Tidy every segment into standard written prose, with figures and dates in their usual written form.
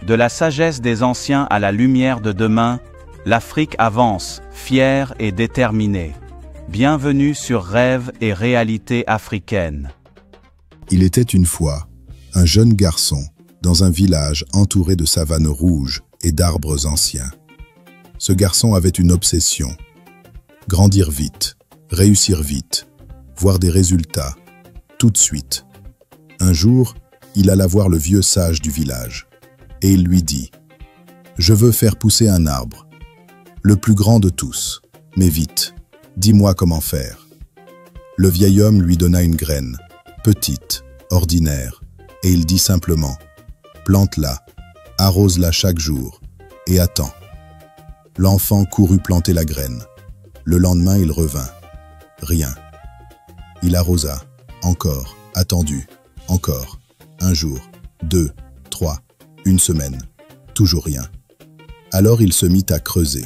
De la sagesse des anciens à la lumière de demain, l'Afrique avance, fière et déterminée. Bienvenue sur Rêves et réalité africaine. Il était une fois un jeune garçon dans un village entouré de savanes rouges et d'arbres anciens. Ce garçon avait une obsession: grandir vite, réussir vite, voir des résultats, tout de suite. Un jour, il alla voir le vieux sage du village, et il lui dit: « Je veux faire pousser un arbre, le plus grand de tous, mais vite, dis-moi comment faire. » Le vieil homme lui donna une graine, petite, ordinaire, et il dit simplement: « Plante-la, arrose-la chaque jour, et attends. » L'enfant courut planter la graine. Le lendemain, il revint. Rien. Il arrosa, encore, attendu, encore. Un jour, 2, 3, une semaine, toujours rien. Alors il se mit à creuser.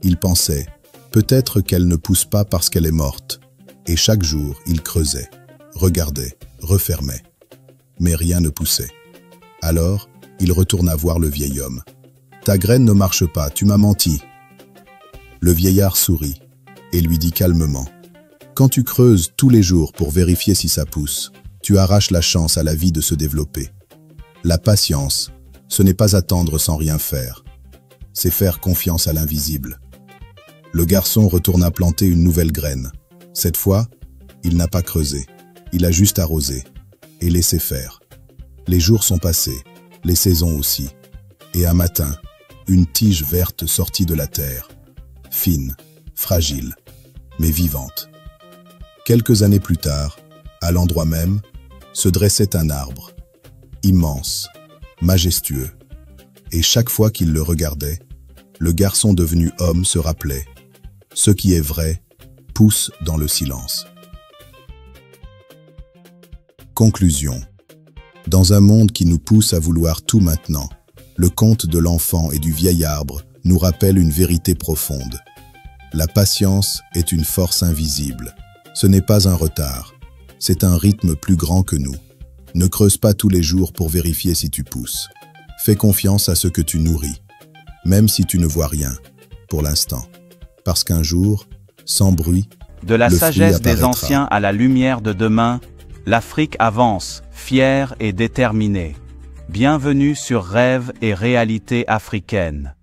Il pensait: peut-être qu'elle ne pousse pas parce qu'elle est morte. Et chaque jour, il creusait, regardait, refermait. Mais rien ne poussait. Alors, il retourna voir le vieil homme. « Ta graine ne marche pas, tu m'as menti. » Le vieillard sourit et lui dit calmement: « Quand tu creuses tous les jours pour vérifier si ça pousse, tu arraches la chance à la vie de se développer. La patience, ce n'est pas attendre sans rien faire. C'est faire confiance à l'invisible. » Le garçon retourna planter une nouvelle graine. Cette fois, il n'a pas creusé. Il a juste arrosé et laissé faire. Les jours sont passés, les saisons aussi. Et un matin, une tige verte sortit de la terre, fine, fragile, mais vivante. Quelques années plus tard, à l'endroit même, se dressait un arbre, immense, majestueux. Et chaque fois qu'il le regardait, le garçon devenu homme se rappelait: ce qui est vrai pousse dans le silence. Conclusion. Dans un monde qui nous pousse à vouloir tout maintenant, le conte de l'enfant et du vieil arbre nous rappelle une vérité profonde. La patience est une force invisible. Ce n'est pas un retard, c'est un rythme plus grand que nous. Ne creuse pas tous les jours pour vérifier si tu pousses. Fais confiance à ce que tu nourris, même si tu ne vois rien, pour l'instant. Parce qu'un jour, sans bruit, de la sagesse apparaîtra. des anciens à la lumière de demain, l'Afrique avance, fière et déterminée. Bienvenue sur Rêves et réalité africaine.